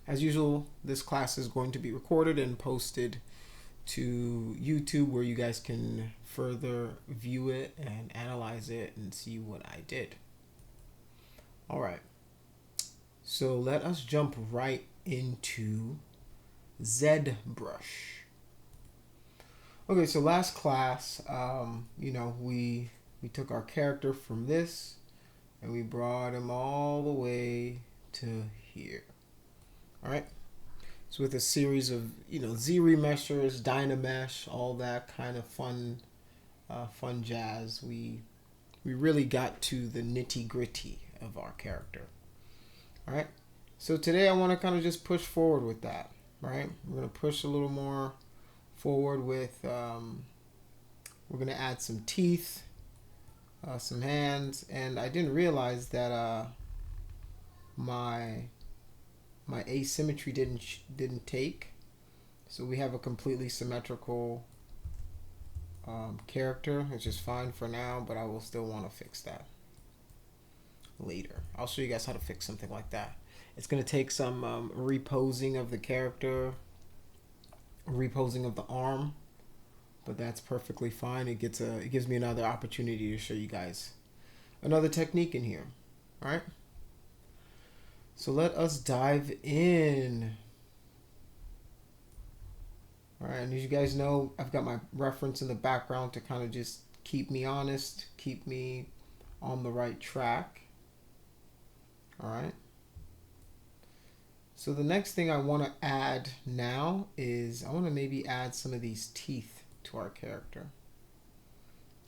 as usual, this class is going to be recorded and posted to YouTube, where you guys can further view it and analyze it and see what I did. All right, so let us jump right into ZBrush. Okay, so last class, we took our character from this and we brought him all the way to here. All right. So with a series of Z remeshers, Dynamesh, all that kind of fun jazz, we really got to the nitty gritty of our character. All right. So today I want to kind of just push forward with that. Right. We're going to push a little more forward with. We're going to add some teeth, some hands, and I didn't realize that my asymmetry didn't take, so we have a completely symmetrical character, which is fine for now, but I will still want to fix that later. I'll show you guys how to fix something like that. It's going to take some reposing of the character, reposing of the arm, but that's perfectly fine. It gives me another opportunity to show you guys another technique in here. All right. So let us dive in. All right, and as you guys know, I've got my reference in the background to kind of just keep me honest, keep me on the right track. All right. So the next thing I want to add now is I want to maybe add some of these teeth to our character.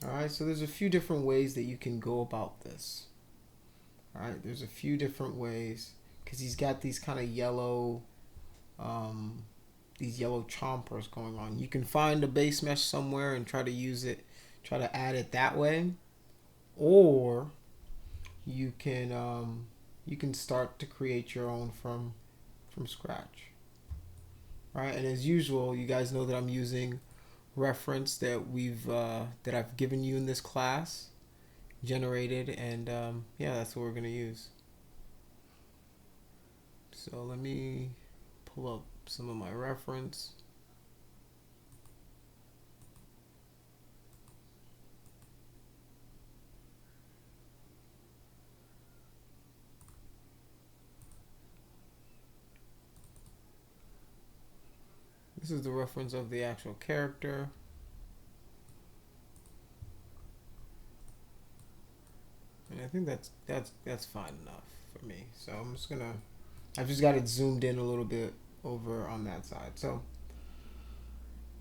All right, so there's a few different ways that you can go about this. All right, there's a few different ways, because he's got these kind of yellow, these yellow chompers going on. You can find a base mesh somewhere and try to use it, try to add it that way, or you can start to create your own from scratch. All right, and as usual, you guys know that I'm using reference that I've given you in this class, generated, and yeah, that's what we're gonna use. So let me pull up some of my reference. This is the reference of the actual character. And I think that's fine enough for me. So I've just got it zoomed in a little bit over on that side. So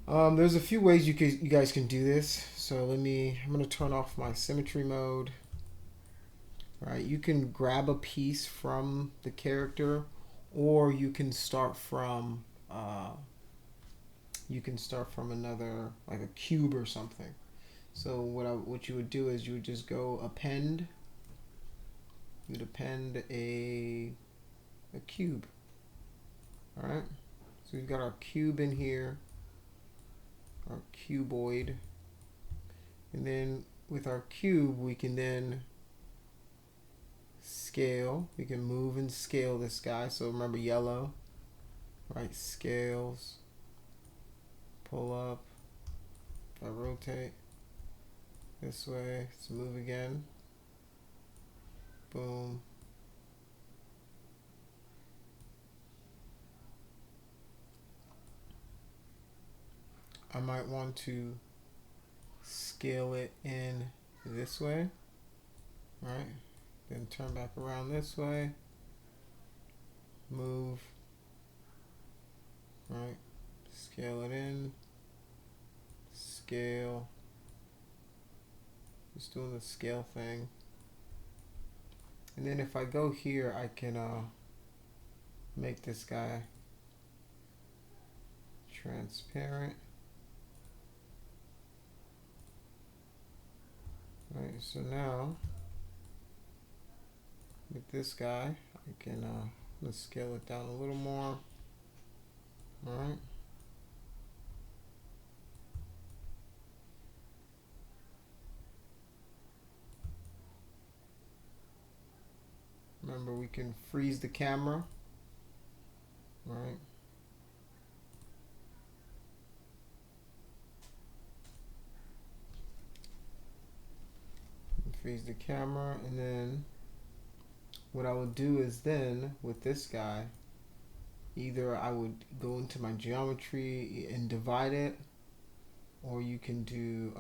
there's a few ways you guys can do this. So I'm gonna turn off my symmetry mode. All right, you can grab a piece from the character, or you can start from another, like a cube or something. So what you would do is you would just go append. You'd append a cube. All right. So we've got our cube in here, our cuboid, and then with our cube we can then scale. We can move and scale this guy. So remember yellow, right? Scales. Pull up. If I rotate this way, let's move again. Boom. I might want to scale it in this way, right? Then turn back around this way. Move, right? Scale it in. Scale. Just doing the scale thing. And then if I go here, I can make this guy transparent. Right, so now with this guy, I can let's scale it down a little more. All right. Remember, we can freeze the camera. freeze the camera, and then what I would do is then with this guy, either I would go into my geometry and divide it, or you can do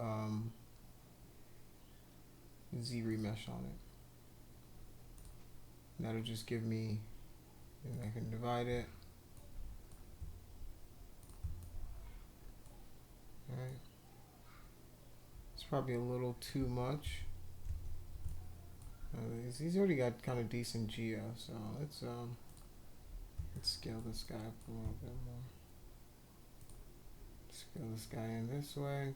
ZBrush on it. That'll just give me, and I can divide it. Alright. It's probably a little too much. He's already got kind of decent geo, so let's scale this guy up a little bit more. Scale this guy in this way.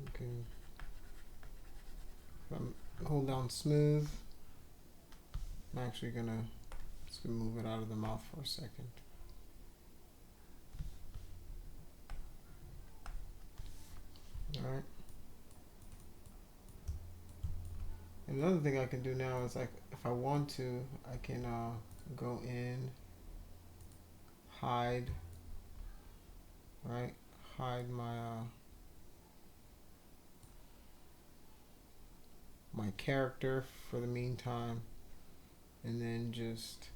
Okay. If I hold down smooth, I'm actually gonna move it out of the mouth for a second. Alright. Another thing I can do now is, like, if I want to, I can go in, hide, right? Hide my my character for the meantime, and then just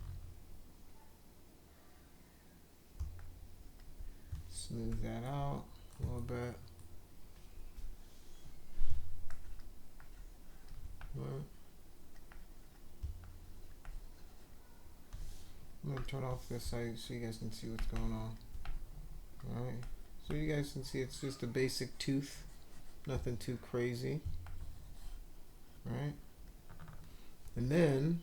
smooth that out a little bit. Right. I'm going to turn off this side so you guys can see what's going on. Alright, so you guys can see it's just a basic tooth, nothing too crazy. Right? And then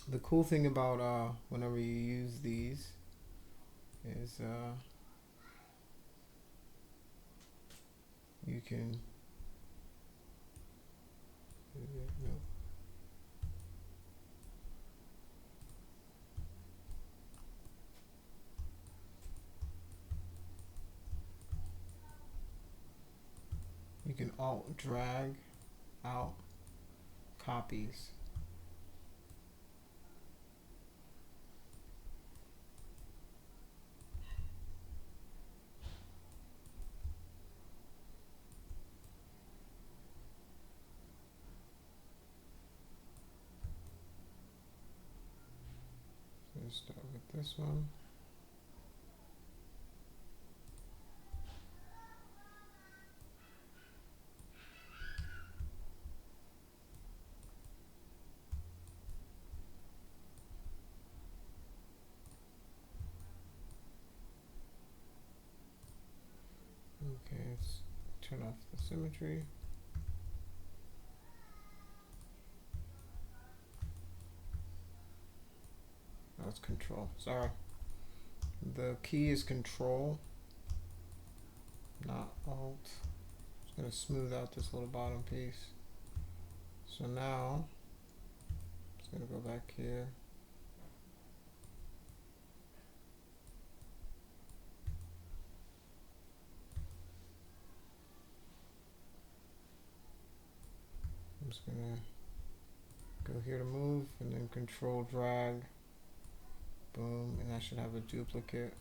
the cool thing about whenever you use these is you can you can alt drag out copies. Let's start with this one. Okay, let's turn off the symmetry. Oh, it's control. Sorry. The key is control, not alt. Just gonna smooth out this little bottom piece. So now, just gonna go back here. I'm just gonna go here to move, and then control drag, boom, and I should have a duplicate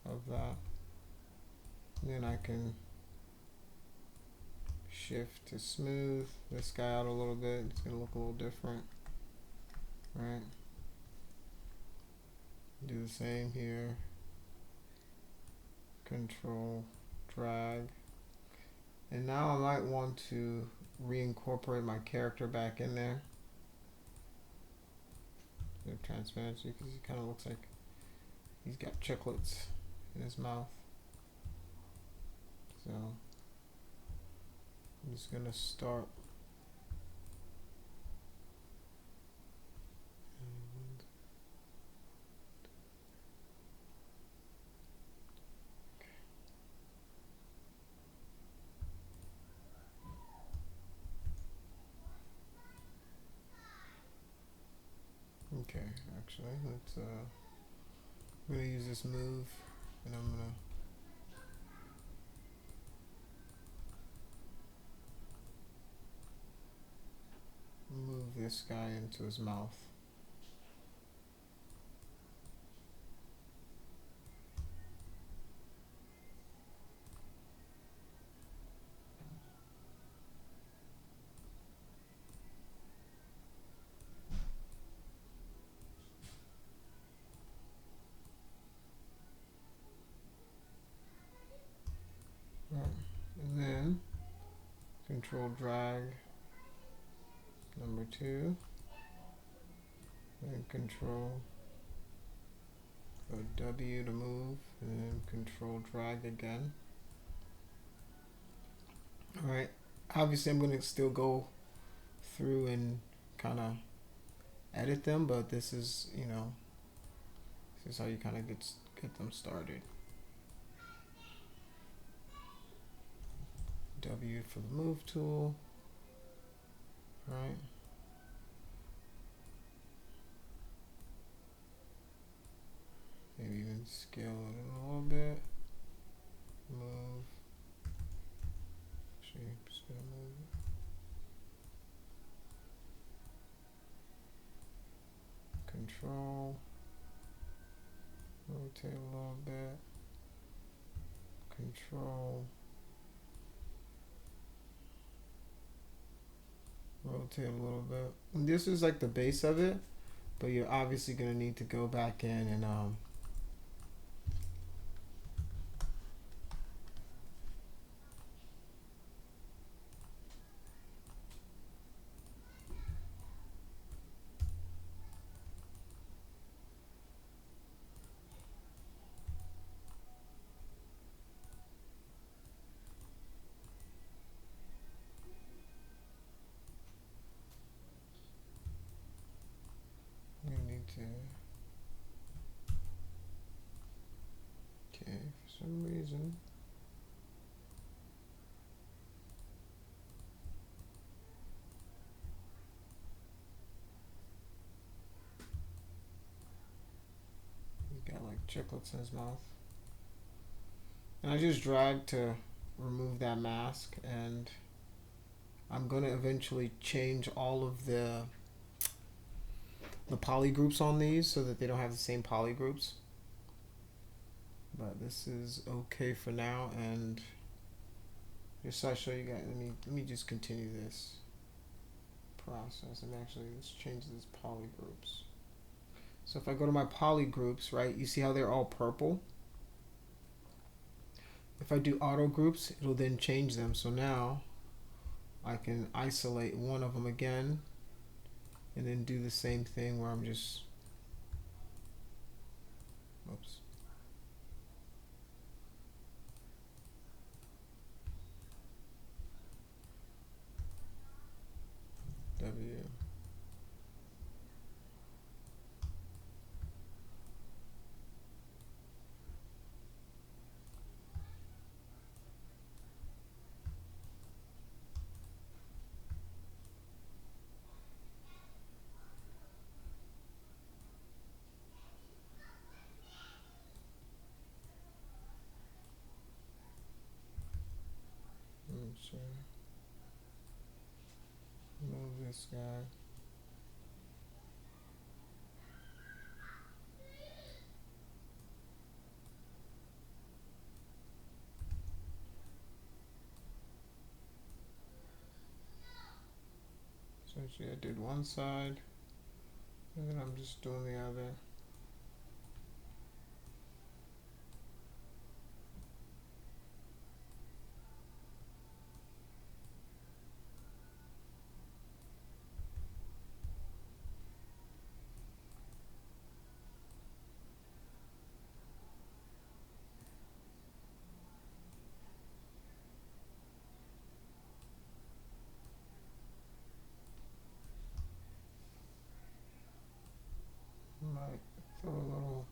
of that. And then I can shift to smooth this guy out a little bit. It's gonna look a little different, right? Do the same here. Control drag. And now I might want to reincorporate my character back in there. Transparency, because he kind of looks like he's got chiclets in his mouth. So I'm just gonna start. Okay, actually, let's I'm gonna use this move, and I'm gonna move this guy into his mouth. And then control drag number 2, and control go W to move, and then control drag again. Alright, obviously I'm going to still go through and kind of edit them, but this is, you know, this is how you kind of get them started. W for the move tool, right? Maybe even scale it a little bit. Move. Actually, just gonna move it. Control. Rotate a little bit. Control. Rotate a little bit. And this is like the base of it, but you're obviously gonna need to go back in and okay, for some reason. He's got like chiclets in his mouth. And I just drag to remove that mask, and I'm gonna eventually change all of the poly groups on these so that they don't have the same poly groups. But this is okay for now, and just so I show you guys, let me just continue this process. And actually, let's change these poly groups. So if I go to my poly groups, right, you see how they're all purple? If I do auto groups, it'll then change them. So now I can isolate one of them again, and then do the same thing where I'm just, oops. W. Sure. Move this guy. So actually I did one side, and then I'm just doing the other. Might throw a little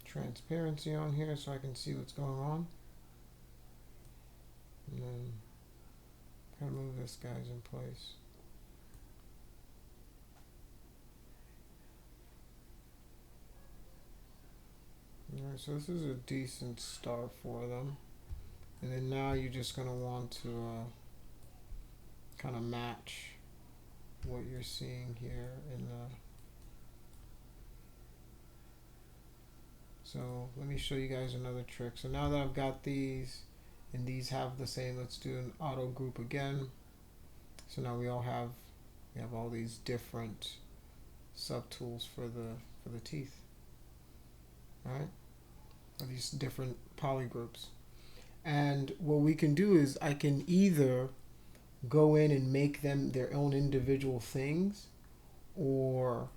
transparency on here so I can see what's going on. And then kind of move this guy's in place. Alright, so this is a decent start for them. And then now you're just going to want to kind of match what you're seeing here in the. So let me show you guys another trick. So now that I've got these, and these have the same, let's do an auto group again. So now we have all these different subtools for the teeth. Alright? These different polygroups. And what we can do is I can either go in and make them their own individual things, or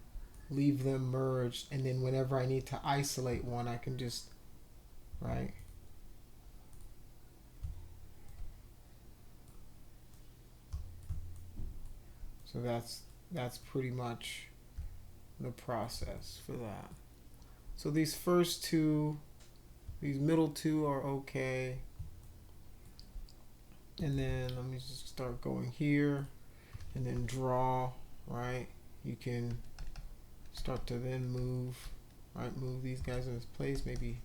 leave them merged, and then whenever I need to isolate one, I can just, right? So that's pretty much the process for that. So these first two, these middle two are okay. And then let me just start going here and then draw, right? You can start to then move, right? Move these guys in his place, maybe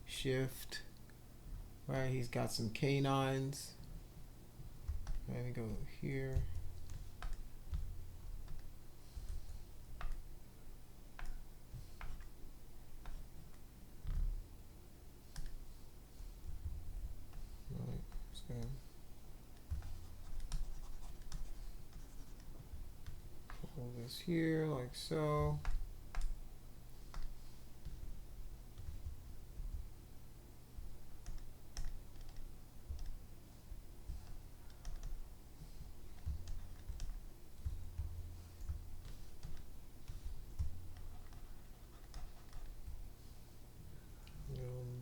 shift, right? He's got some canines. Let me go here. Right, so pull this here like so.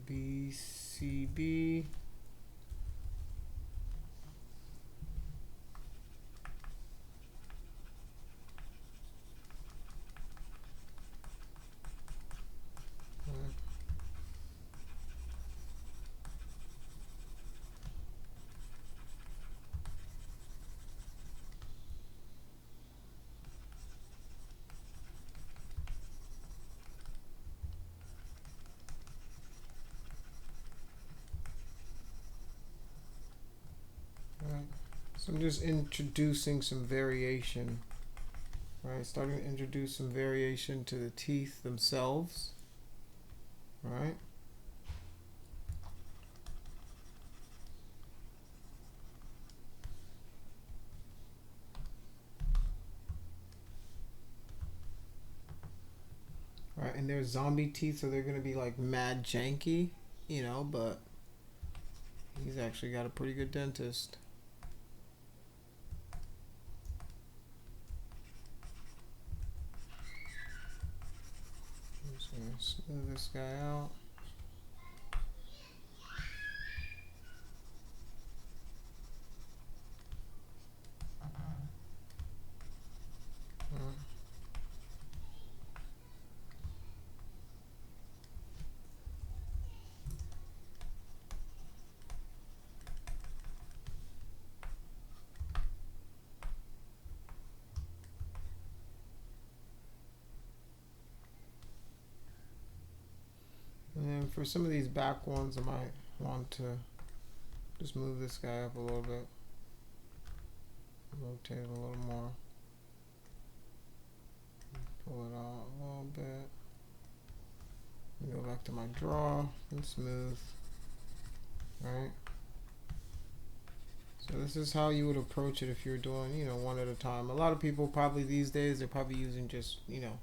BCB. So I'm just introducing some variation, right? Starting to introduce some variation to the teeth themselves, right? Right, and they're zombie teeth, so they're gonna be like mad janky, you know, but he's actually got a pretty good dentist. Smooth this guy out. And then for some of these back ones, I might want to just move this guy up a little bit. Rotate it a little more. Pull it out a little bit. Go back to my draw and smooth. Right? So this is how you would approach it if you're doing, you know, one at a time. A lot of people probably these days, they're probably using just, you know,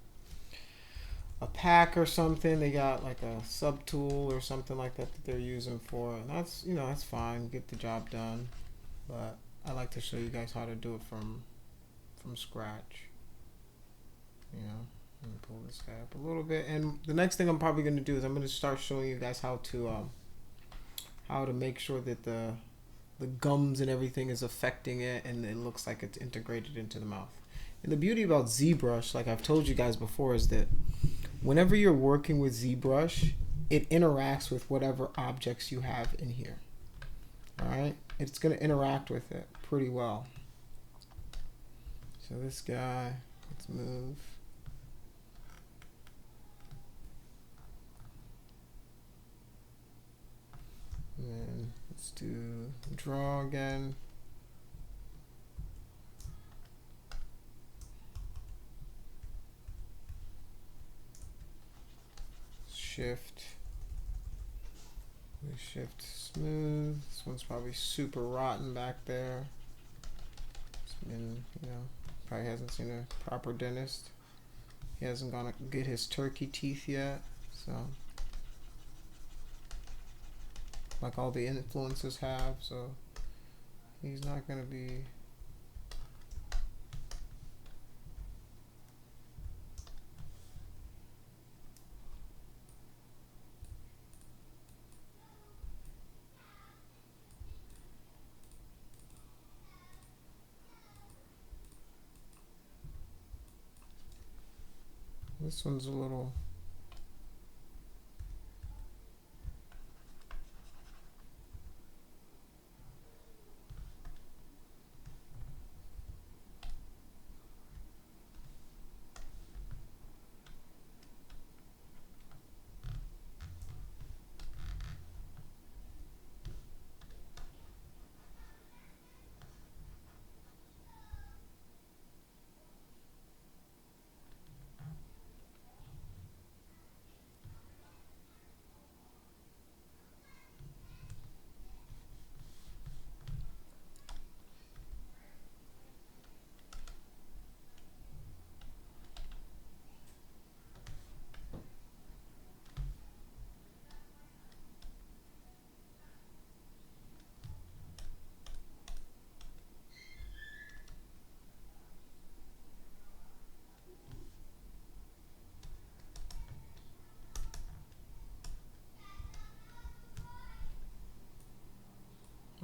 a pack or something. They got like a sub tool or something like that that they're using for, and that's, you know, that's fine, get the job done. But I like to show you guys how to do it from scratch. You know, and pull this guy up a little bit. And the next thing I'm probably going to do is I'm going to start showing you guys how to make sure that the gums and everything is affecting it and it looks like it's integrated into the mouth. And the beauty about ZBrush, like I've told you guys before, is that whenever you're working with ZBrush, it interacts with whatever objects you have in here. Alright? It's going to interact with it pretty well. So this guy, let's move. And then let's do draw again. shift. We shift smooth. This one's probably super rotten back there. It's been, you know, probably hasn't seen a proper dentist. He hasn't gone to get his turkey teeth yet, so like all the influencers have, so he's not gonna be. This one's a little.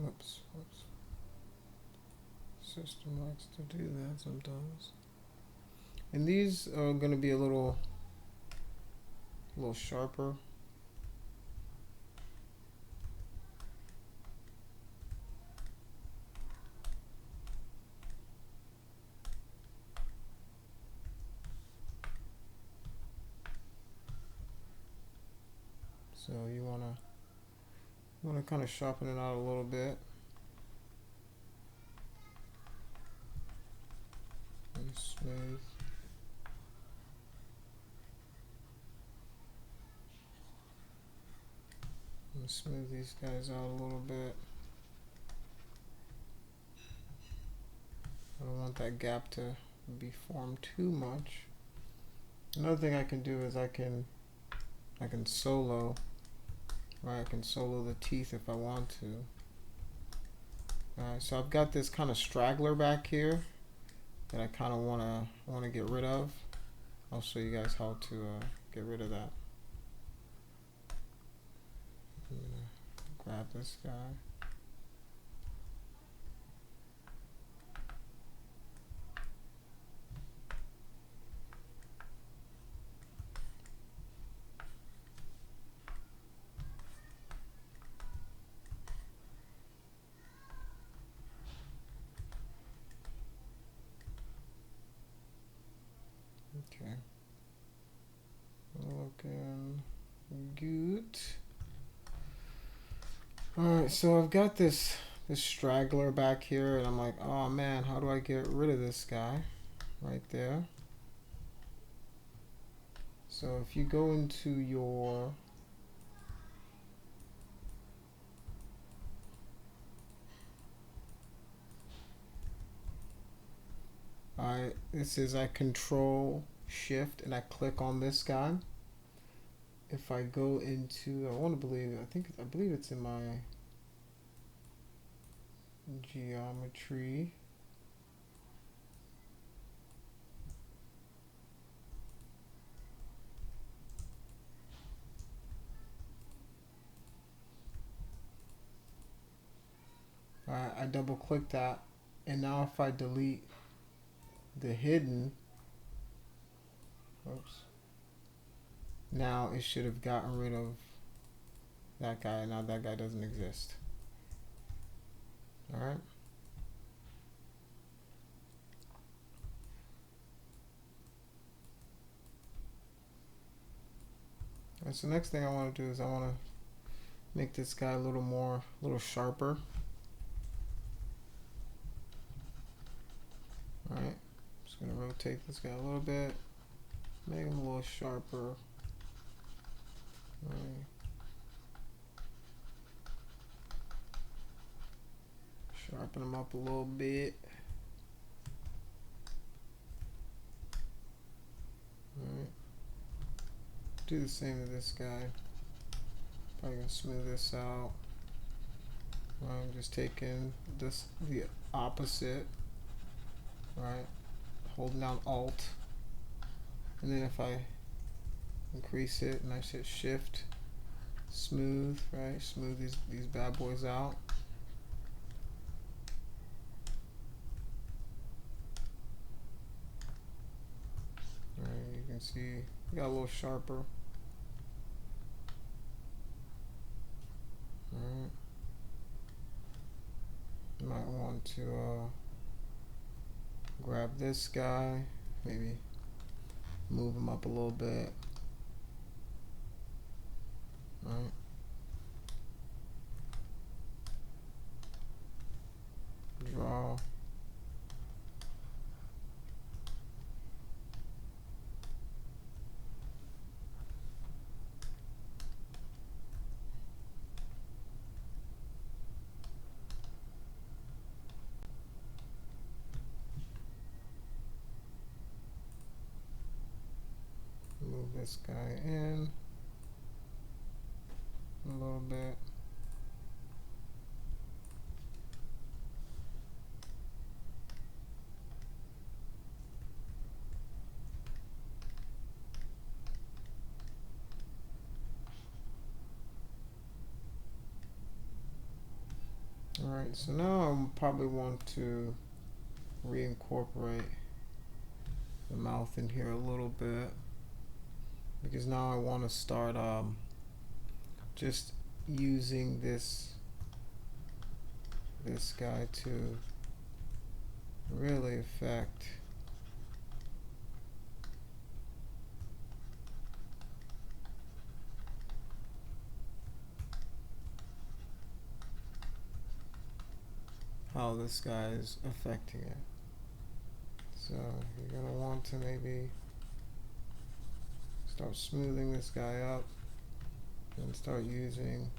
Oops. System likes to do that sometimes. And these are going to be a little sharper. So you want to kind of sharpen it out a little bit. And smooth. And smooth these guys out a little bit. I don't want that gap to be formed too much. Another thing I can do is I can solo. Right, I can solo the teeth if I want to. Alright, so I've got this kind of straggler back here that I kind of want to get rid of. I'll show you guys how to get rid of that. I'm gonna grab this guy. Okay. Looking good. Alright, so I've got this straggler back here, and I'm like, oh man, how do I get rid of this guy? Right there. So if you go into your this is I control shift and I click on this guy. If I go into, I believe it's in my geometry. I double click that, and now if I delete the hidden, oops, now it should have gotten rid of that guy. Now that guy doesn't exist. All right. And so next thing I want to do is I want to make this guy a little sharper. All right. Just gonna rotate this guy a little bit, make him a little sharper. Right. Sharpen them up a little bit. Right. Do the same to this guy. Probably gonna smooth this out. I'm just taking this the opposite, right? Holding down Alt, and then if I increase it and I hit Shift, smooth, right? Smooth these bad boys out. Right, you can see we got a little sharper. Right. You might want to grab this guy, maybe move him up a little bit. Right. Draw. Move this guy in a little bit. Alright, so now I probably want to reincorporate the mouth in here a little bit, because now I want to start just using this guy to really affect how this guy is affecting it. So you're going to want to maybe start smoothing this guy up and start using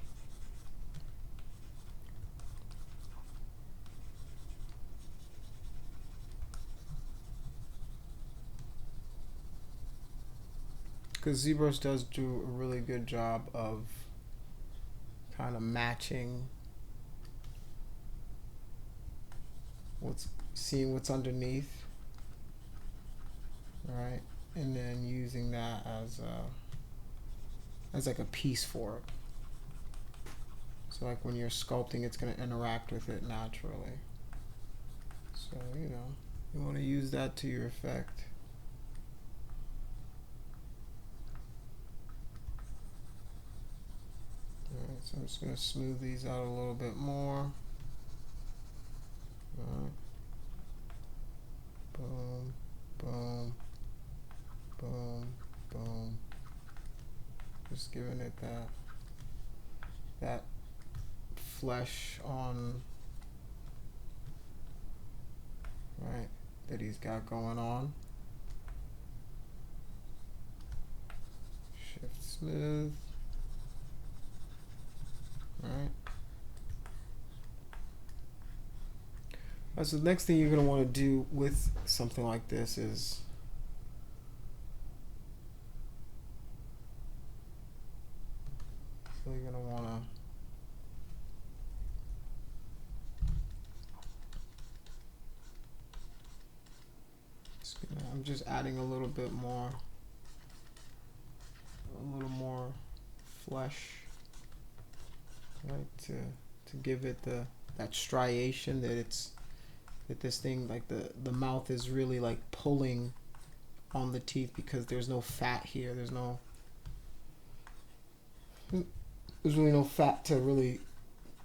because ZBrush does do a really good job of kind of matching seeing what's underneath, right, and then using that as like a piece for it. So like when you're sculpting, it's going to interact with it naturally. So you know, you want to use that to your effect. Alright, so I'm just going to smooth these out a little bit more. Alright. Boom, boom, boom, boom. Just giving it that flesh on, right, that he's got going on. Shift smooth. Right. So the next thing you're going to want to do with something like this is you're going to want to I'm just adding a little more flesh, right, to give it that striation that this thing, like the mouth is really like pulling on the teeth because there's no fat here. There's really no fat to really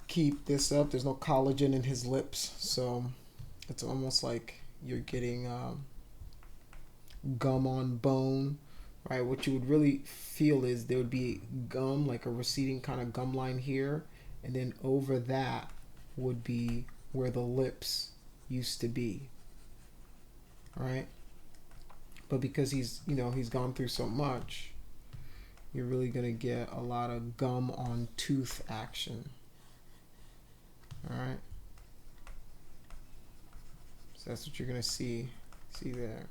keep this up. There's no collagen in his lips, so it's almost like you're getting gum on bone, right? What you would really feel is there would be gum, like a receding kind of gum line here, and then over that would be where the lips used to be, right? But because he's gone through so much, you're really going to get a lot of gum on tooth action. Alright? So that's what you're going to see there.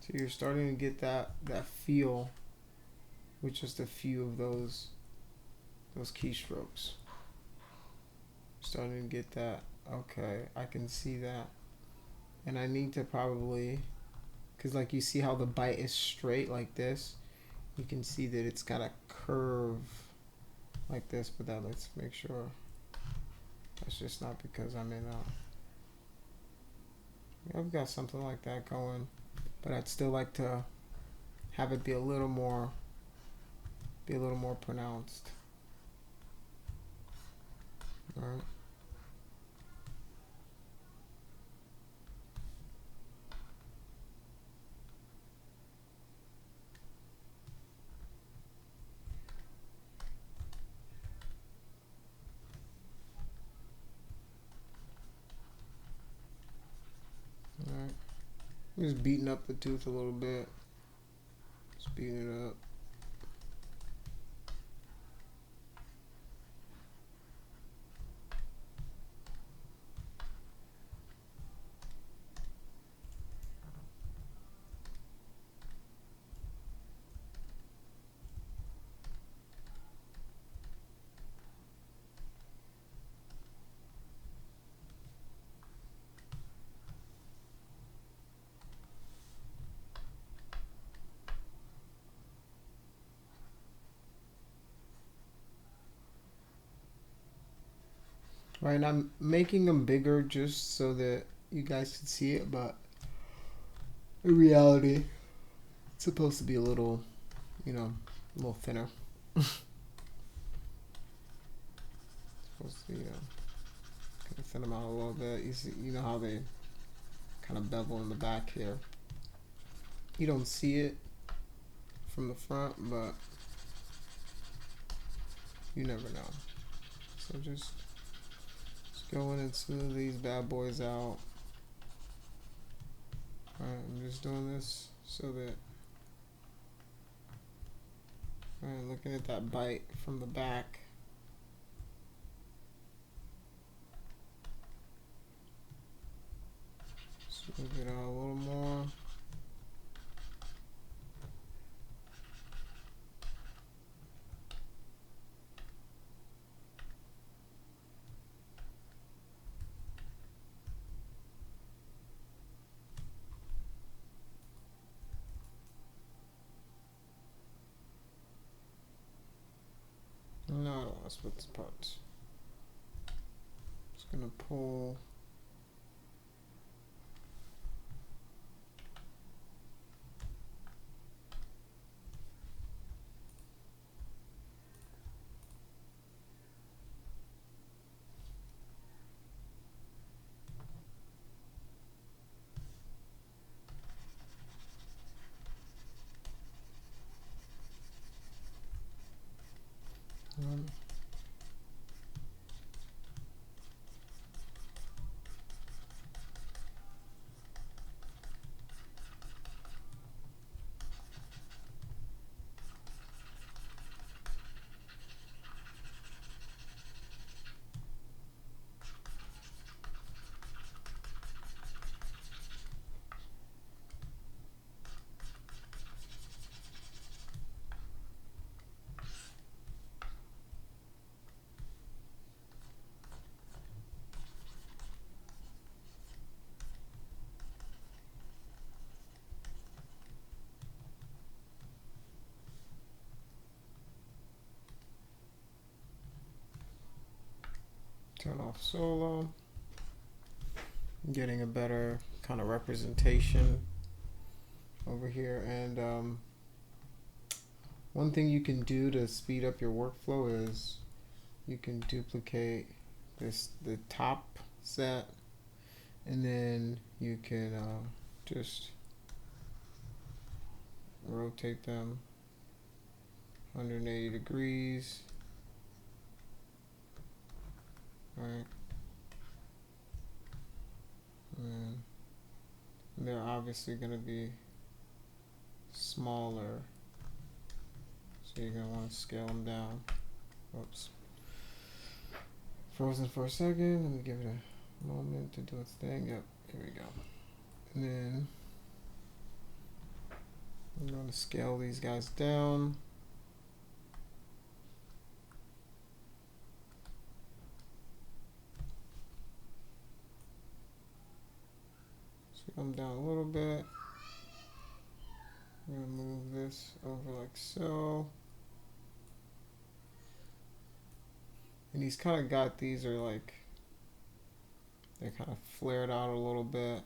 So you're starting to get that feel with just a few of those keystrokes. Starting to get that. Okay, I can see that. And I need to probably, because like you see how the bite is straight like this, you can see that it's got a curve like this, but that, let's make sure that's just not because I'm in I've got something like that going, but I'd still like to have it be a little more pronounced. All right. Alright, I'm just beating up the tooth a little bit. Just beating it up. Right, and I'm making them bigger just so that you guys can see it, but in reality, it's supposed to be a little, a little thinner. Supposed to, kind of thin them out a little bit. You see, you know how they kind of bevel in the back here. You don't see it from the front, but you never know. So just go in and smooth these bad boys out. Alright, I'm just doing this so that, alright, looking at that bite from the back. Smooth it out a little more. No, I don't want to split this apart. Just gonna pull. Turn off solo. Getting a better kind of representation over here. And one thing you can do to speed up your workflow is you can duplicate the top set, and then you can just rotate them 180 degrees. Right. And they're obviously going to be smaller. So you're gonna want to scale them down. Oops. Frozen for a second. Let me give it a moment to do its thing. Yep, here we go. And then I'm gonna scale these guys down. Scale them down a little bit. I'm gonna move this over like so. And he's kind of got, these are like, they're kind of flared out a little bit.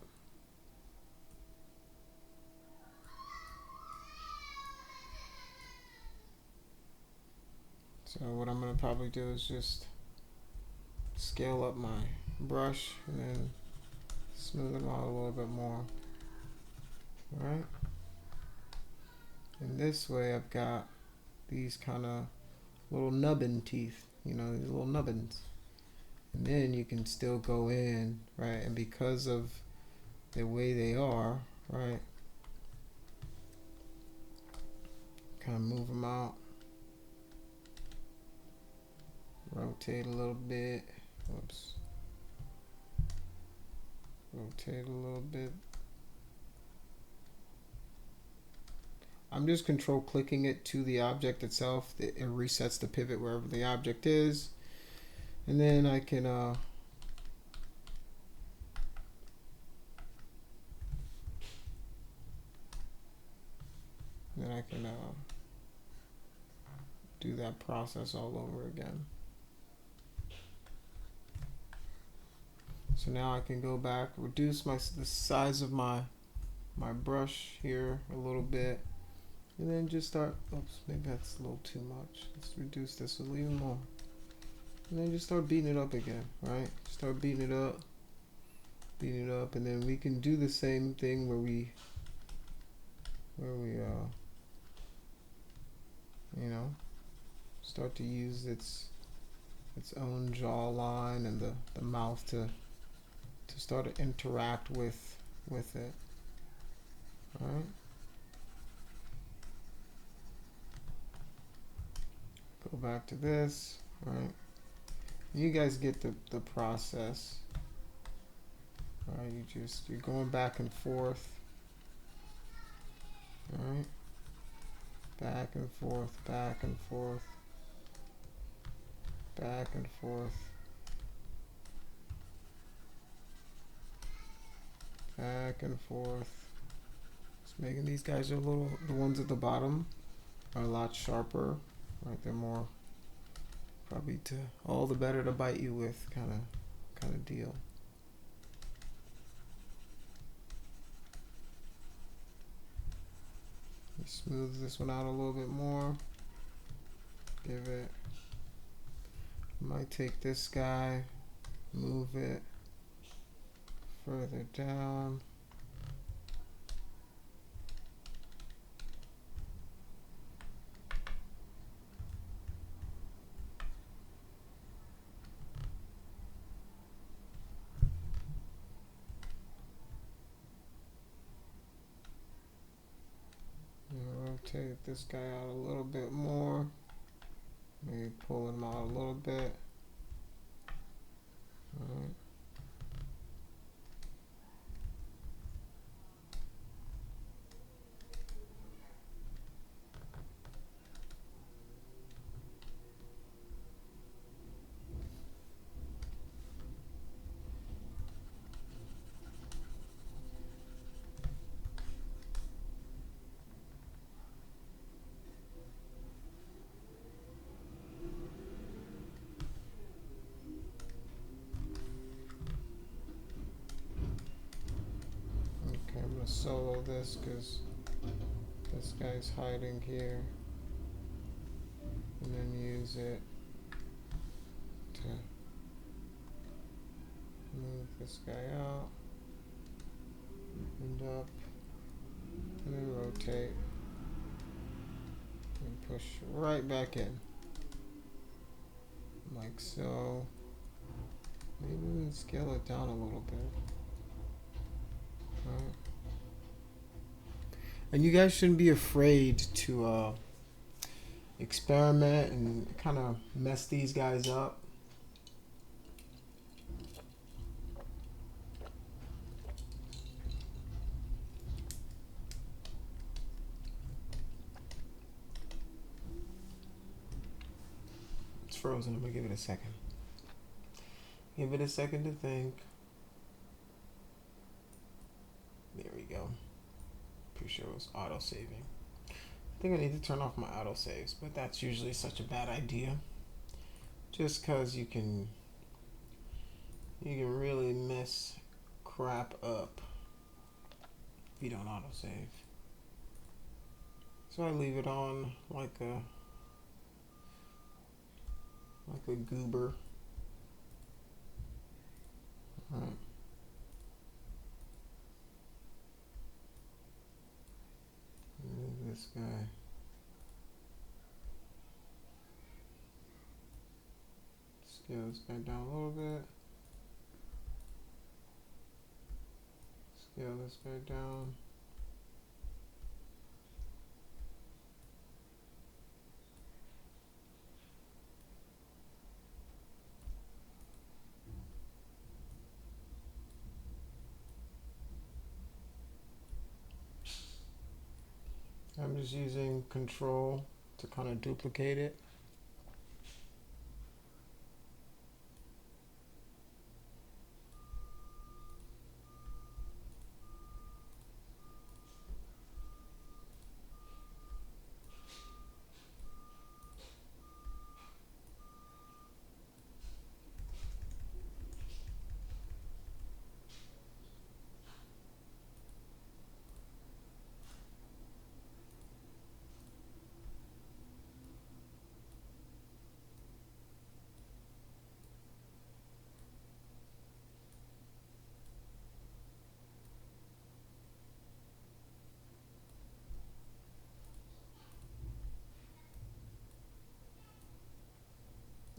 So what I'm gonna probably do is just scale up my brush and then smooth them out a little bit more. Alright? And this way I've got these kind of little nubbin teeth, you know, these little nubbins. And then you can still go in, right? And because of the way they are, right? Kind of move them out. Rotate a little bit. Whoops. Rotate a little bit. I'm just control clicking it to the object itself. It resets the pivot wherever the object is. And then I can do that process all over again. So now I can go back, reduce the size of my brush here a little bit, and then just start, oops, maybe that's a little too much. Let's reduce this a little more. And then just start beating it up again, right? Start beating it up, and then we can do the same thing where we you know, start to use its own jawline and the mouth to start to interact with it. All right. Go back to this. All right. You guys get the process. All right. You're going back and forth. All right. Back and forth, back and forth, back and forth, back and forth. Just making these guys a little, the ones at the bottom are a lot sharper, right? They're more probably to all the better to bite you with kind of deal. Smooth this one out a little bit more. Give it. Might take this guy, move it further down. Rotate this guy out a little bit more. Maybe pull him out a little bit. All right. Solo this because this guy's hiding here, and then use it to move this guy out and up, and then rotate and push right back in like so. Maybe we can scale it down a little bit. All right. And you guys shouldn't be afraid to experiment and kind of mess these guys up. It's frozen. I'm gonna give it a second. Give it a second to think. There we go. Pretty sure it was auto saving. I think I need to turn off my auto saves, but that's usually such a bad idea. Just because you can really mess crap up if you don't auto save. So I leave it on like a goober. All right. Move this guy. Scale this guy down a little bit. Scale this guy down. I'm just using Control to kind of duplicate it.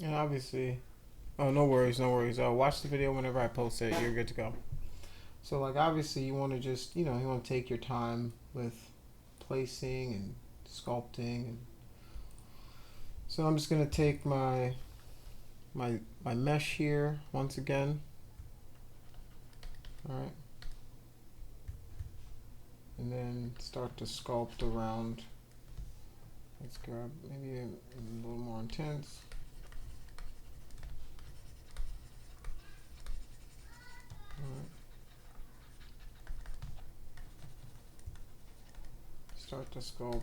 And obviously, oh, no worries, no worries. Watch the video whenever I post it. You're good to go. So, like, obviously, you want to just, you want to take your time with placing and sculpting. And so I'm just going to take my mesh here once again. All right. And then start to sculpt around. Let's grab maybe a little more intense. Alright. Start to sculpt.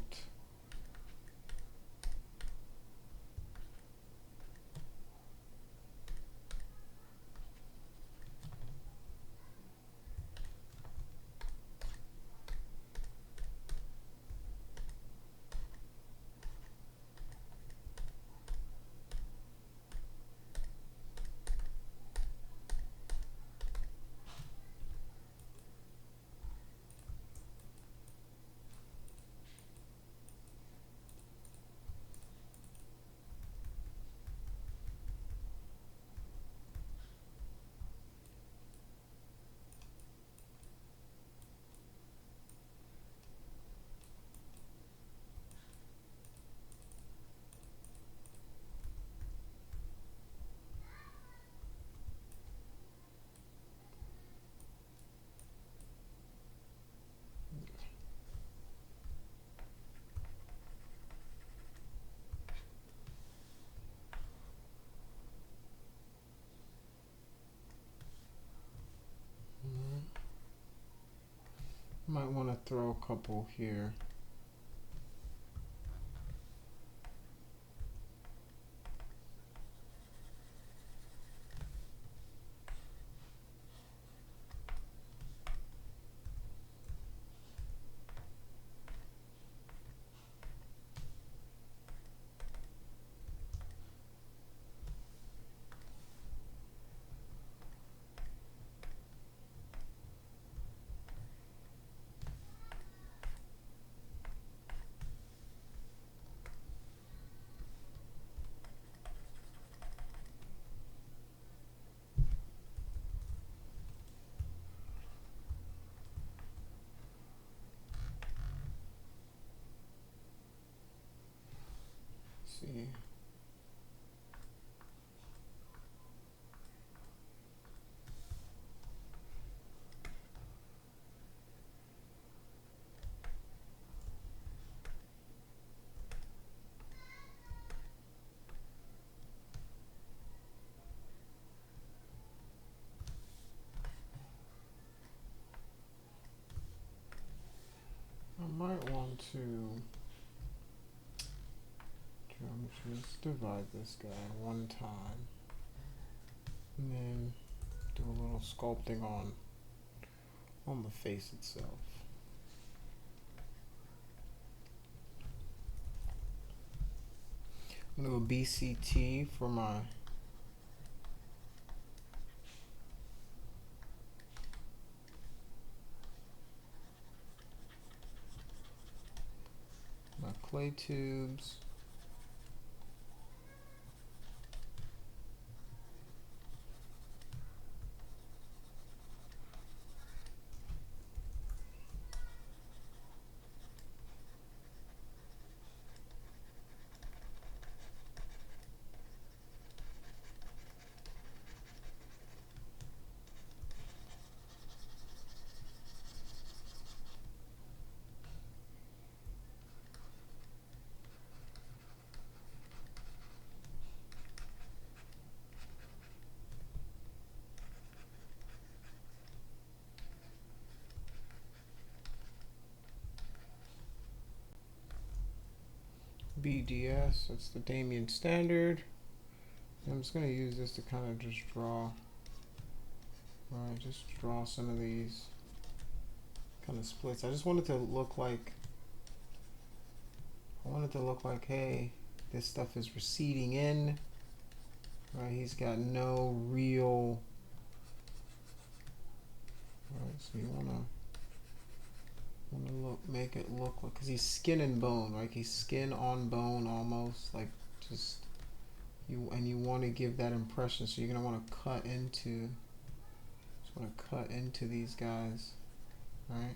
Might want to throw a couple here. see. I might want to just divide this guy one time and then do a little sculpting on the face itself. I'm gonna go BCT for my clay tubes. BDS, that's the DamStandard. I'm just going to use this to kind of just draw, just draw some of these kind of splits. I just want it to look like, hey, this stuff is receding in, right? He's got no real, right? So you want to make it look like, because he's skin and bone, right? He's skin on bone almost, like just you want to give that impression. So you're gonna want to cut into these guys, right?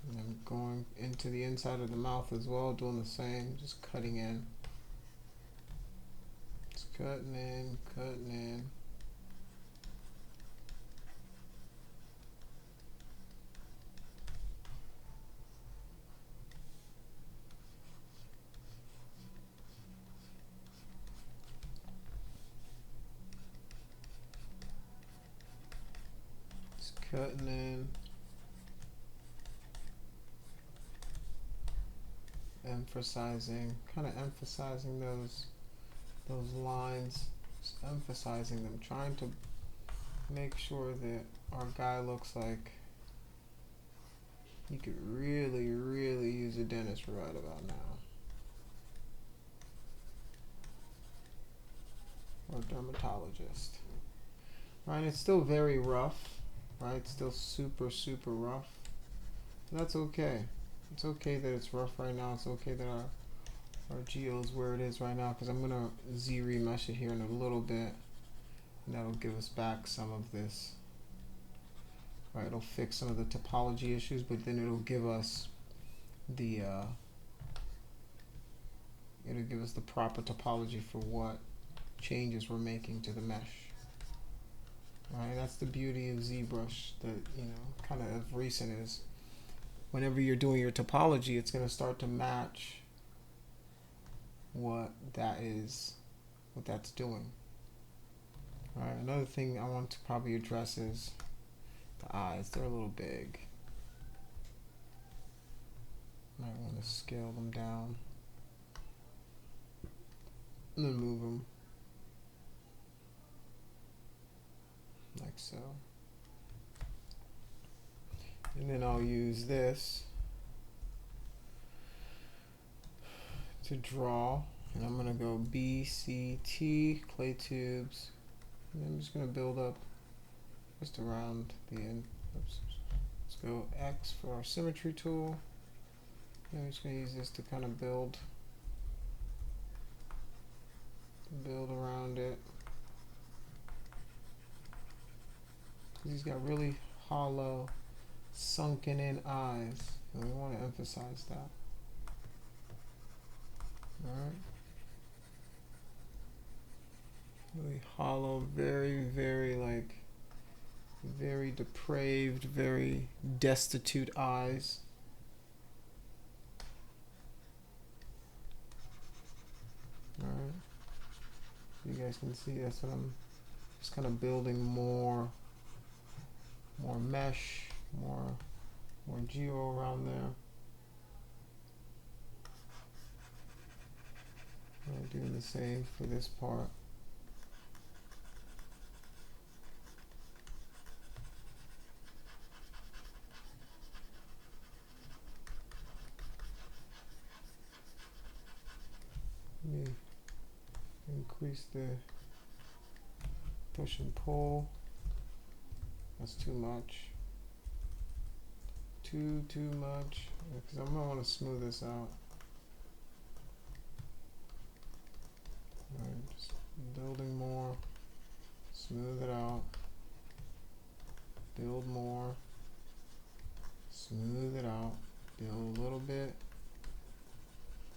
And then going into the inside of the mouth as well, doing the same, just cutting in, just cutting in. Cutting in, emphasizing those lines, just emphasizing them, trying to make sure that our guy looks like he could really use a dentist right about now, or a dermatologist. Right, it's still very rough. Right, it's still super rough. And that's okay. It's okay that it's rough right now. It's okay that our geo is where it is right now, because I'm gonna Z remesh it here in a little bit, and that'll give us back some of this. Right, it'll fix some of the topology issues, but then it'll give us the proper topology for what changes we're making to the mesh. Right, that's the beauty of ZBrush, that kind of recent is, whenever you're doing your topology, it's going to start to match what that's doing. All right, another thing I want to probably address is the eyes. They're a little big. Might want to scale them down and then move them. Like so. And then I'll use this to draw, and I'm going to go BCT, clay tubes, and I'm just going to build up just around the end. Oops. Let's go X for our symmetry tool. And I'm just going to use this to kind of build around it. He's got really hollow, sunken in eyes. And we want to emphasize that. Alright. Really hollow, very, very like, very depraved, very destitute eyes. Alright. So you guys can see that's what I'm just kind of building more mesh, more geo around there. Doing the same for this part. Let me increase the push and pull. That's too much. Too much. Because I'm gonna want to smooth this out. Alright, just building more. Smooth it out. Build more. Smooth it out. Build a little bit.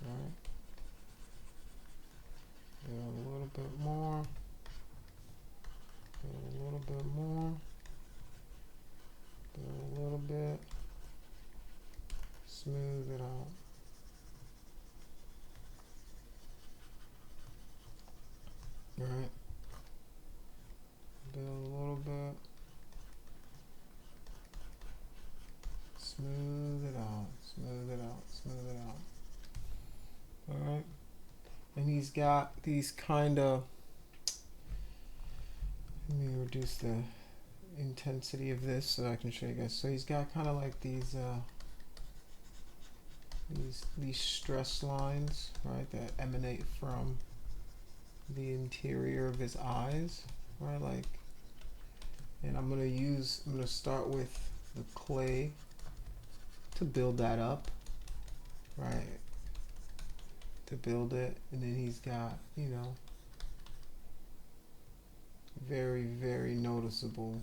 Alright. Build a little bit more. Build a little bit more. Build a little bit. Smooth it out. Alright. Build a little bit. Smooth it out. Smooth it out. Smooth it out. Alright. And he's got these kind of, let me reduce the intensity of this so I can show you guys. So he's got kind of like these stress lines, right, that emanate from the interior of his eyes, right? Like, and I'm gonna start with the clay to build that up, right? To build it, and then he's got, you know, very, very noticeable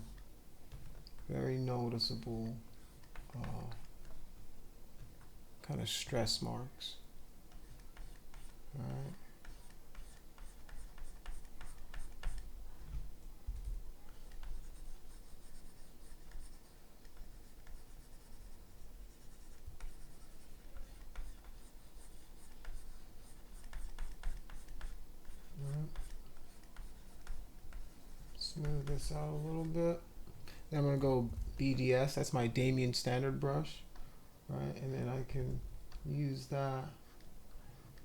kind of stress marks. All right. Smooth this out a little bit. Then I'm going to go BDS, that's my DamStandard brush, right? And then I can use that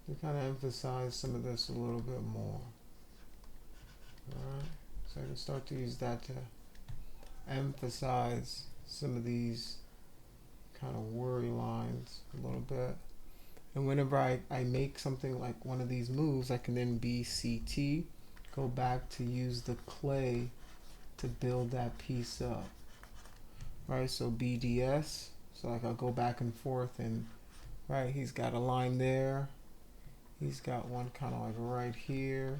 to kind of emphasize some of this a little bit more. Alright, so I can start to use that to emphasize some of these kind of worry lines a little bit. And whenever I make something like one of these moves, I can then BCT, go back to use the clay to build that piece up. Right, so BDS, so like I'll go back and forth, and right, he's got a line there, he's got one kind of like right here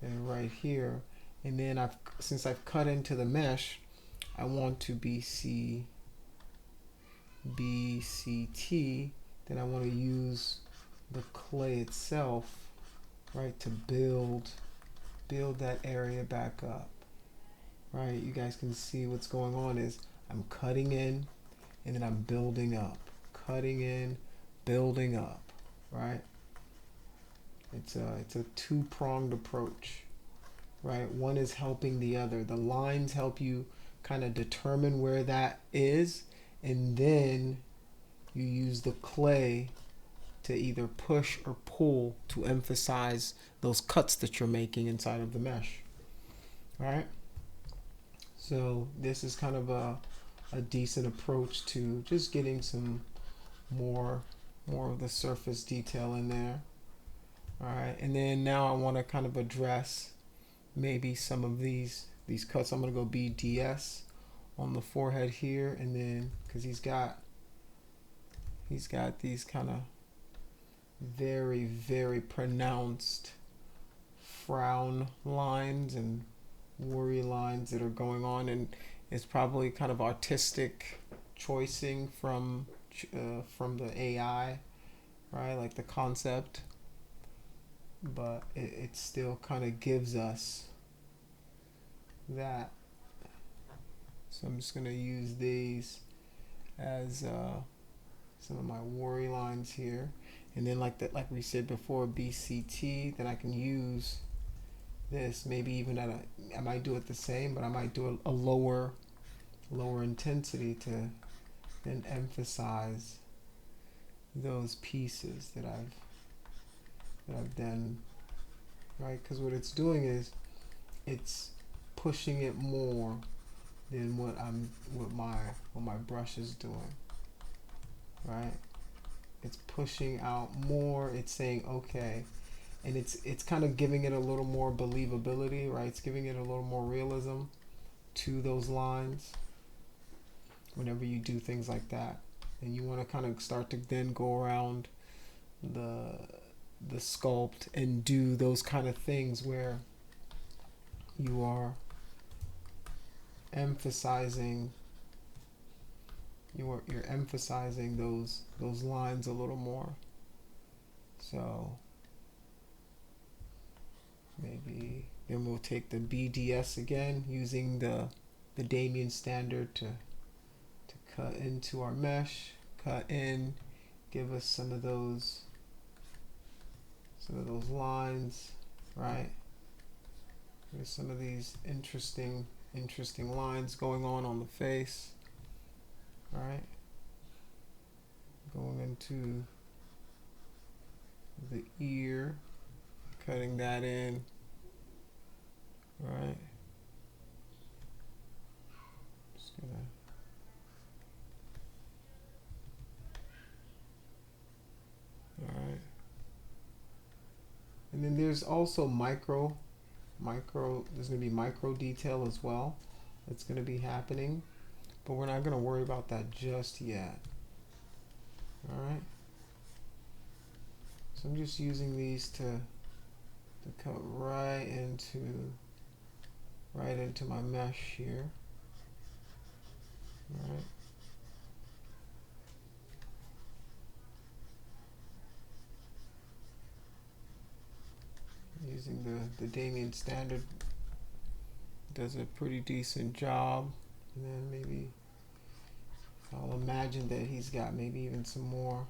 and right here, and then since I've cut into the mesh, I want to BCT, then I want to use the clay itself, right, to build that area back up. Right, you guys can see what's going on is I'm cutting in and then I'm building up, cutting in, building up, right? It's a two-pronged approach, right? One is helping the other. The lines help you kind of determine where that is, and then you use the clay to either push or pull to emphasize those cuts that you're making inside of the mesh. All right. So this is kind of a decent approach to just getting some more of the surface detail in there. All right, and then now I want to kind of address maybe some of these cuts. I'm going to go BDS on the forehead here, and then because he's got these kind of very, very pronounced frown lines and worry lines that are going on, and it's probably kind of artistic choicing from from the AI, right? Like the concept, but it still kind of gives us that. So I'm just gonna use these as some of my worry lines here, and then like that, like we said before, BCT. Then I can use this maybe even at I might do it the same, but I might do a lower intensity to then emphasize those pieces that I've done, right? Because what it's doing is it's pushing it more than what my brush is doing, right? It's pushing out more. It's saying okay, and it's kind of giving it a little more believability, right? It's giving it a little more realism to those lines whenever you do things like that. And you want to kind of start to then go around the sculpt and do those kind of things where you are emphasizing you're emphasizing those lines a little more. So maybe then we'll take the BDS again, using the DamStandard to cut into our mesh, cut in, give us some of those lines, right? There's some of these interesting lines going on the face, right? Going into the ear, cutting that in, right? Just gonna alright. And then there's also micro, there's going to be micro detail as well that's going to be happening, but we're not going to worry about that just yet. Alright. So I'm just using these to cut right into my mesh here. Alright. Using the DamStandard does a pretty decent job. And then maybe I'll imagine that he's got maybe even some more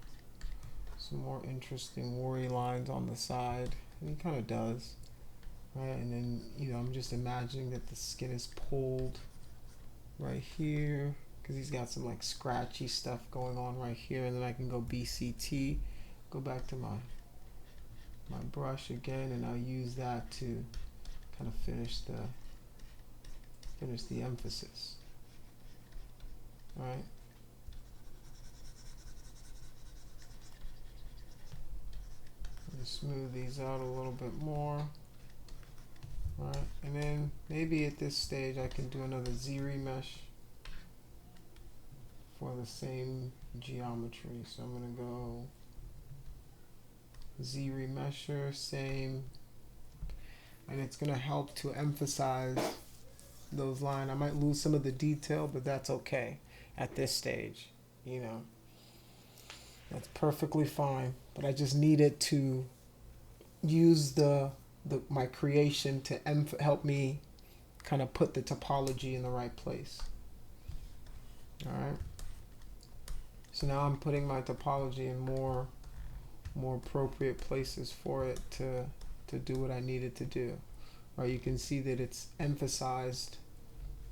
interesting worry lines on the side, and he kind of does, right? And then I'm just imagining that the skin is pulled right here because he's got some like scratchy stuff going on right here, and then I can go BCT, go back to my brush again, and I'll use that to kind of finish the emphasis. All right. Just smooth these out a little bit more. All right, and then maybe at this stage I can do another Z remesh for the same geometry. So I'm gonna go Z remesher, same, and it's gonna help to emphasize those lines. I might lose some of the detail, but that's okay at this stage. That's perfectly fine. But I just needed to use my creation to help me kind of put the topology in the right place. All right. So now I'm putting my topology in more appropriate places for it to do what I needed to do. Right, you can see that it's emphasized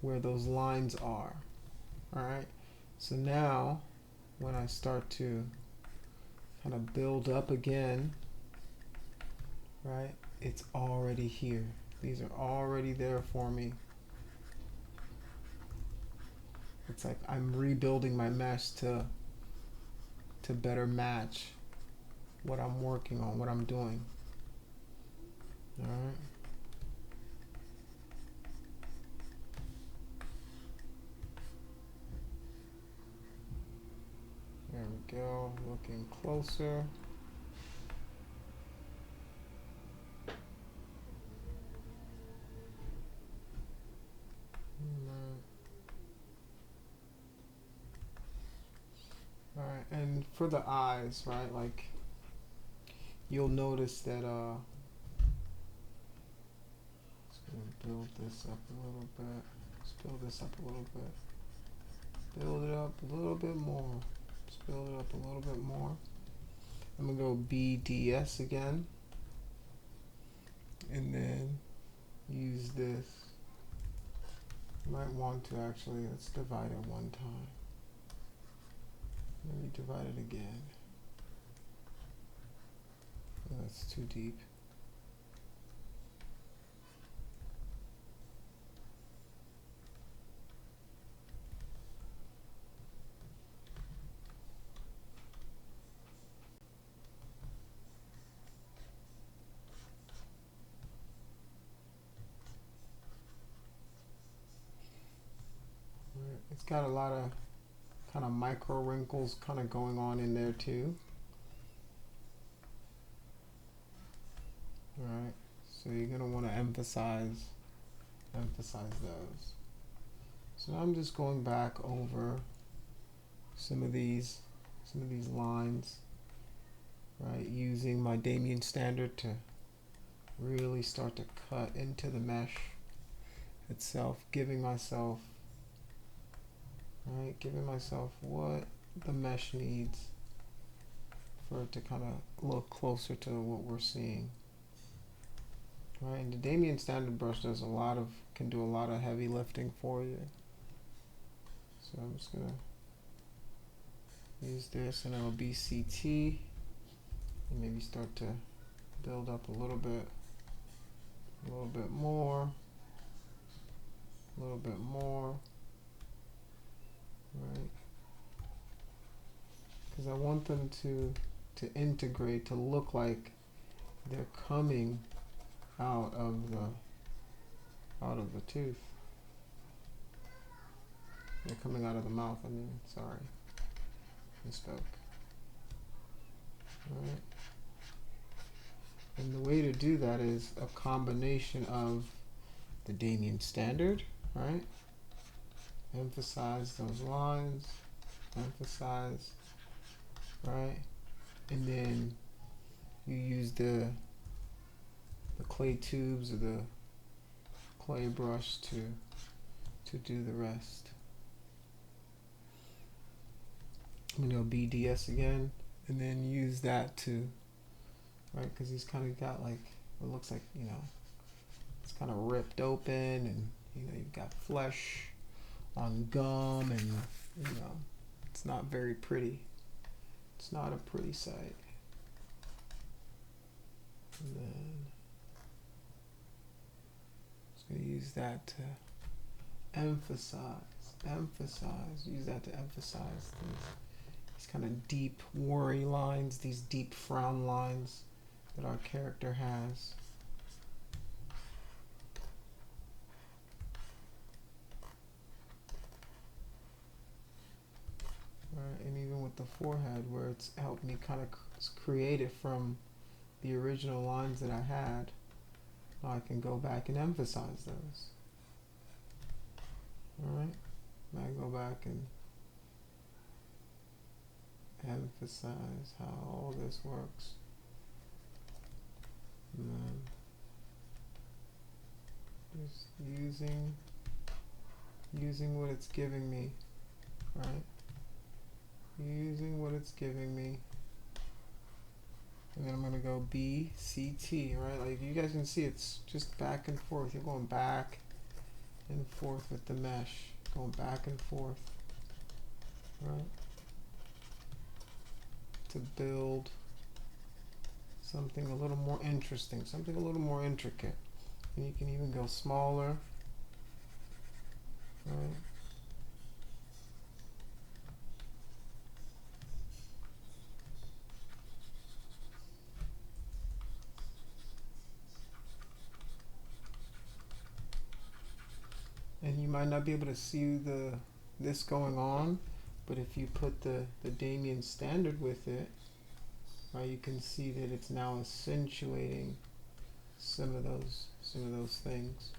where those lines are. All right, so now when I start to kind of build up again, right, it's already here. These are already there for me. It's like I'm rebuilding my mesh to better match what I'm working on, what I'm doing. All right. There we go, looking closer. All right, for the eyes, right? Like you'll notice that just gonna build this up a little bit. Let's build this up a little bit. Build it up a little bit more. Let's build it up a little bit more. I'm gonna go BDS again, and then use this. You might want to actually, let's divide it one time. Maybe divide it again. Oh, that's too deep. It's got a lot of kind of micro wrinkles kind of going on in there too. Alright, so you're going to want to emphasize those. So now I'm just going back over some of these lines, right, using my DamStandard to really start to cut into the mesh itself, giving myself what the mesh needs for it to kind of look closer to what we're seeing. Right, and the DamStandard brush does can do a lot of heavy lifting for you. So I'm just gonna use this, and it'll be CT, and maybe start to build up a little bit more, right? Because I want them to integrate, to look like they're coming out of the tooth. They're coming out of the mouth, I mean, sorry. Misspoke. Alright. And the way to do that is a combination of the DamStandard, right? Emphasize those lines, emphasize, right? And then you use the clay tubes or the clay brush to do the rest. I'm gonna go BDS again, and then use that to, right, because he's kind of got like, it looks like, you know, it's kind of ripped open, and you know, you've got flesh on gum, and you know, it's not very pretty. It's not a pretty sight. And then just gonna use that to emphasize, use that to emphasize these kind of deep worry lines, these deep frown lines that our character has. Right, and even with the forehead, where it's helped me kind of create it from the original lines that I had, now I can go back and emphasize those. Alright, now I go back and emphasize how all this works. And then just using what it's giving me, right? Using what it's giving me. And then I'm going to go BCT, right? Like you guys can see, it's just back and forth. You're going back and forth with the mesh. Going back and forth, right? To build something a little more interesting, something a little more intricate. And you can even go smaller, right? And you might not be able to see this going on, but if you put the DamStandard with it, right, you can see that it's now accentuating some of those things.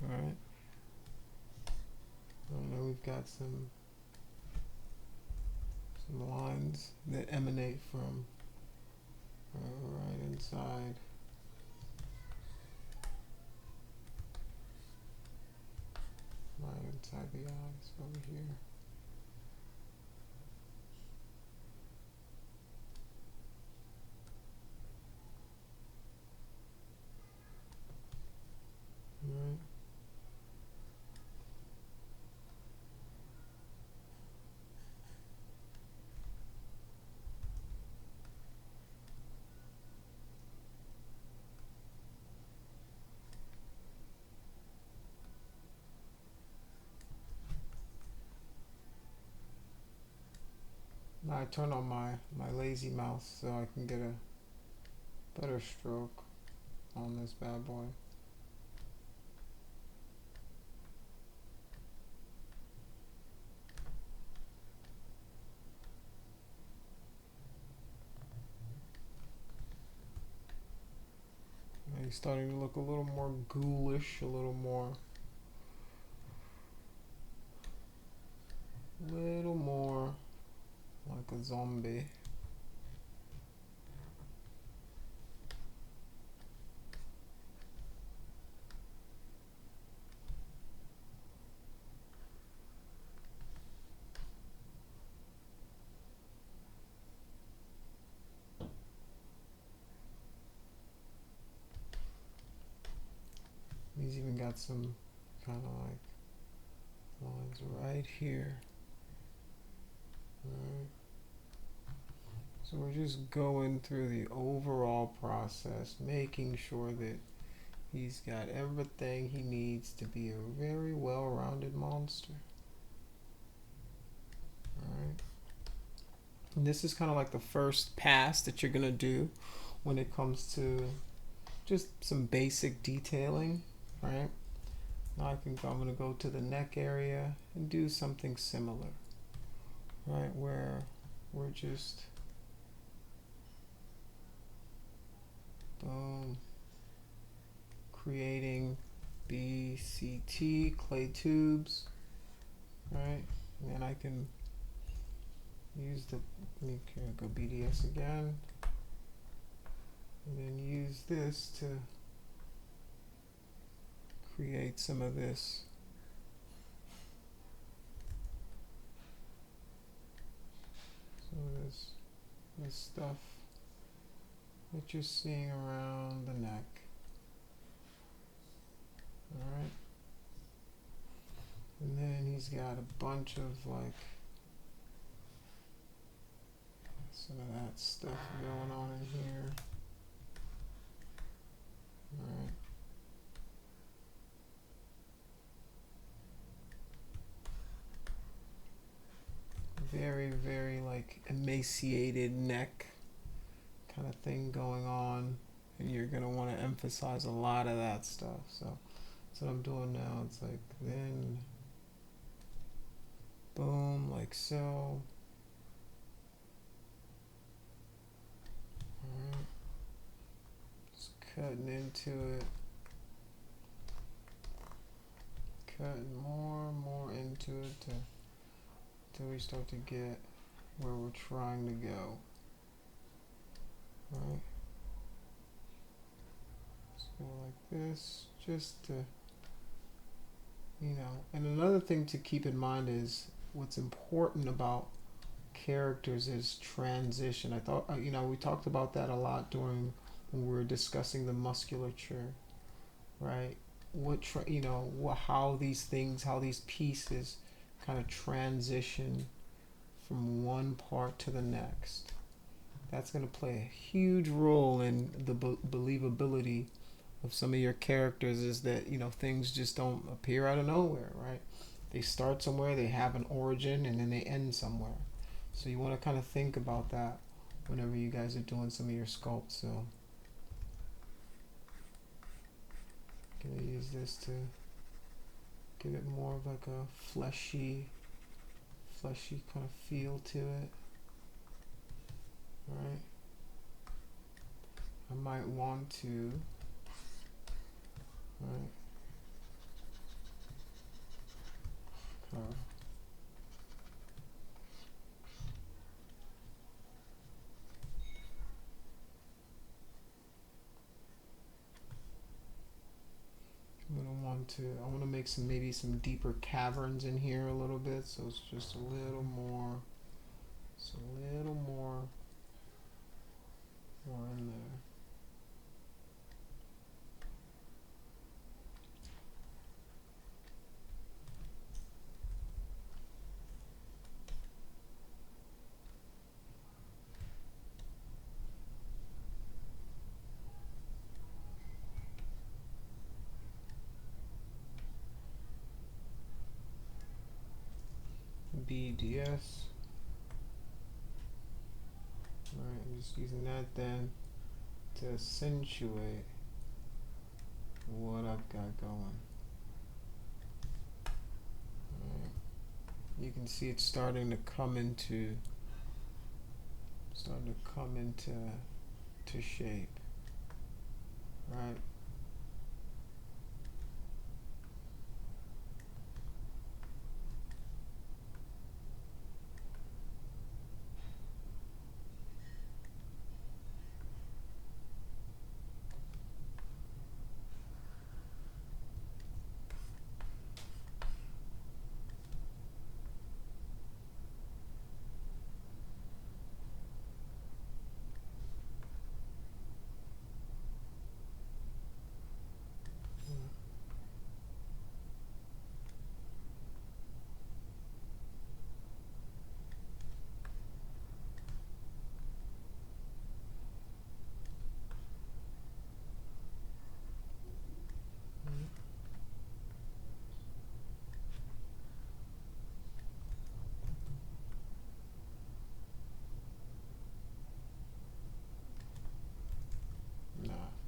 All right. I know we've got some some lines that emanate from right inside. Right inside the eyes over here. Right. Now I turn on my lazy mouse so I can get a better stroke on this bad boy. Now he's starting to look a little more ghoulish, a little more like a zombie. He's even got some kind of like lines right here. Right. So we're just going through the overall process, making sure that he's got everything he needs to be a very well-rounded monster. Alright. And this is kind of like the first pass that you're going to do when it comes to just some basic detailing, right? Now I'm going to go to the neck area and do something similar, right? Where we're just creating BCT clay tubes, right? And then I can use let me go BDS again, and then use this to create some of this stuff that you're seeing around the neck. Alright. And then he's got a bunch of like some of that stuff going on in here. Alright. Very, very like emaciated neck kind of thing going on, and you're going to want to emphasize a lot of that stuff. So that's what I'm doing now. It's like then boom, like so. Alright. Just cutting into it. Cutting more and more into it until we start to get where we're trying to go. Right. Just go like this, just to, you know. And another thing to keep in mind is what's important about characters is transition. I thought, you know, we talked about that a lot during when we were discussing the musculature, right? You know, how these pieces kind of transition from one part to the next. That's going to play a huge role in the believability of some of your characters, is that, you know, things just don't appear out of nowhere, right? They start somewhere, they have an origin, and then they end somewhere. So you want to kind of think about that whenever you guys are doing some of your sculpts. So I'm going to use this to give it more of like a fleshy kind of feel to it. Right. I might want to, right, I want to make some, maybe some deeper caverns in here a little bit, so it's just a little more, more in there. BDS. Alright, I'm just using that then to accentuate what I've got going. Alright. You can see it's starting to come into shape. Right?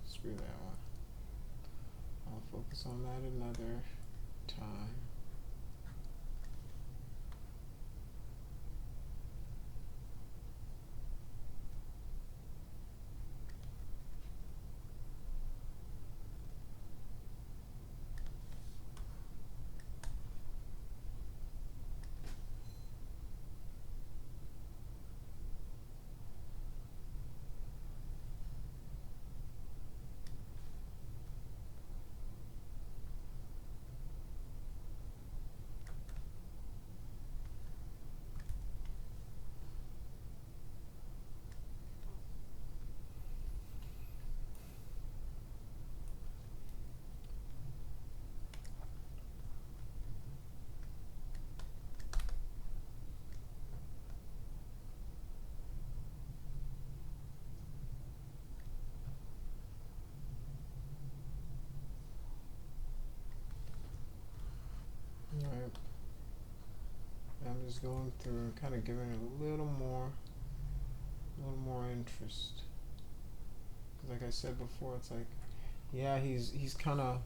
Screw that one. I'll focus on that another time. Alright. I'm just going through, kind of giving it a little more interest. Because like I said before, it's like, yeah, he's kind of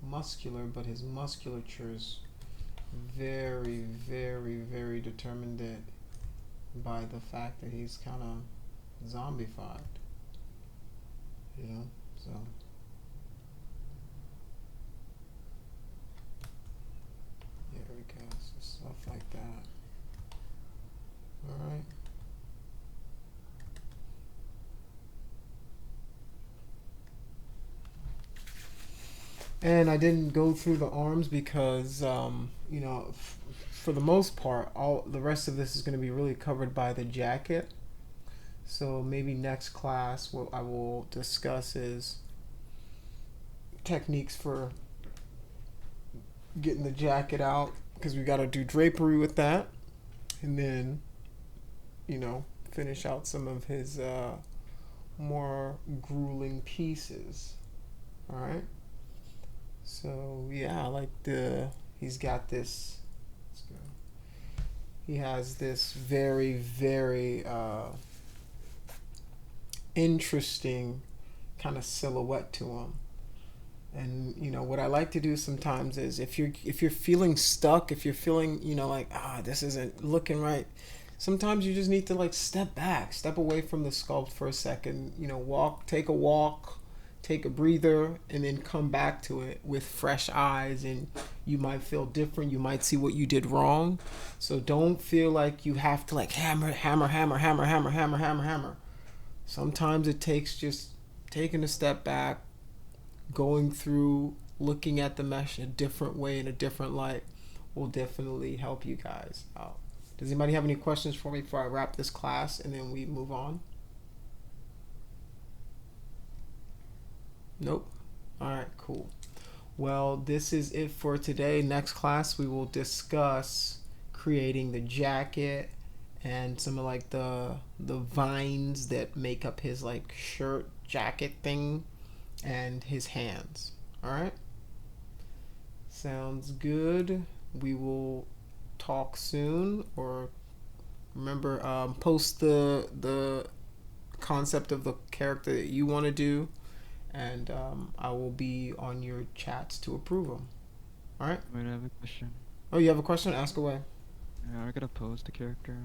muscular, but his musculature is very, very, very determined by the fact that he's kind of zombified. You know, so. There we go, so stuff like that. Alright. And I didn't go through the arms because, you know, for the most part, all the rest of this is going to be really covered by the jacket. So maybe next class what I will discuss is techniques for getting the jacket out, because we got to do drapery with that, and then, you know, finish out some of his more grueling pieces. All right. So yeah, I like he's got this. Let's go. He has this very, very interesting kind of silhouette to him. And you know what I like to do sometimes is if you're feeling stuck, if you're feeling, you know, like this isn't looking right, sometimes you just need to like step back, step away from the sculpt for a second, you know, take a walk, take a breather, and then come back to it with fresh eyes, and you might feel different. You might see what you did wrong. So don't feel like you have to like hammer. Sometimes it takes just taking a step back, going through looking at the mesh a different way, in a different light, will definitely help you guys out. Does anybody have any questions for me before I wrap this class and then we move on? Nope. All right, cool. Well, this is it for today. Next class, we will discuss creating the jacket and some of like the vines that make up his like shirt jacket thing and his hands. All right. Sounds good. We will talk soon. Or remember, post the concept of the character that you want to do, and I will be on your chats to approve them. All right. Wait, I have a question. Oh, you have a question? Ask away. I gotta pose the character.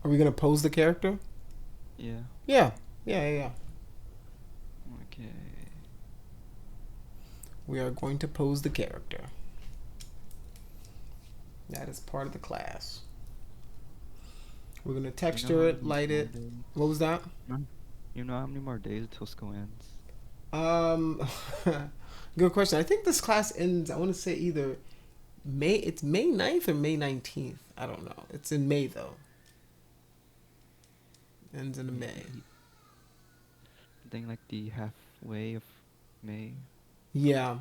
Are we gonna pose the character? Yeah. Yeah. Okay. We are going to pose the character. That is part of the class. We're gonna texture it, light it. What was that? You know how many more days until school ends? Good question. I think this class ends, I want to say either it's May 9th or May 19th. I don't know. It's in May though. Ends in May. I think like the halfway of May. Yeah. I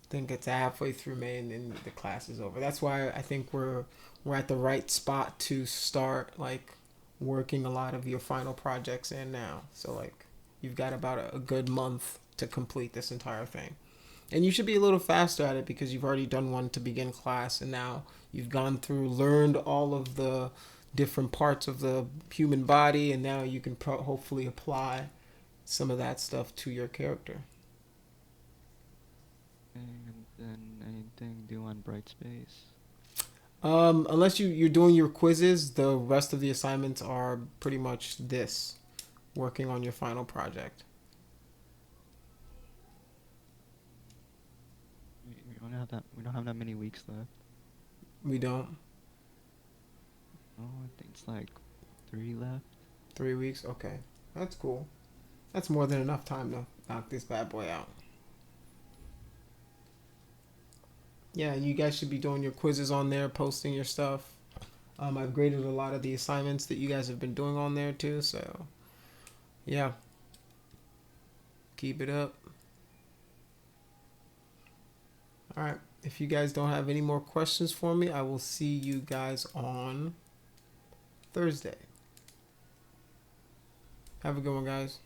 think it's halfway through May and then the class is over. That's why I think we're at the right spot to start like working a lot of your final projects in now. So like you've got about a good month to complete this entire thing. And you should be a little faster at it because you've already done one to begin class, and now you've gone through, learned all of the different parts of the human body, and now you can hopefully apply some of that stuff to your character. And then anything due on Brightspace? Unless you're doing your quizzes, the rest of the assignments are pretty much this, working on your final project. We don't have that many weeks left. We don't? Oh, I think it's like 3 left. 3 weeks? Okay. That's cool. That's more than enough time to knock this bad boy out. Yeah, you guys should be doing your quizzes on there, posting your stuff. I've graded a lot of the assignments that you guys have been doing on there too, so yeah. Keep it up. All right. If you guys don't have any more questions for me, I will see you guys on Thursday. Have a good one, guys.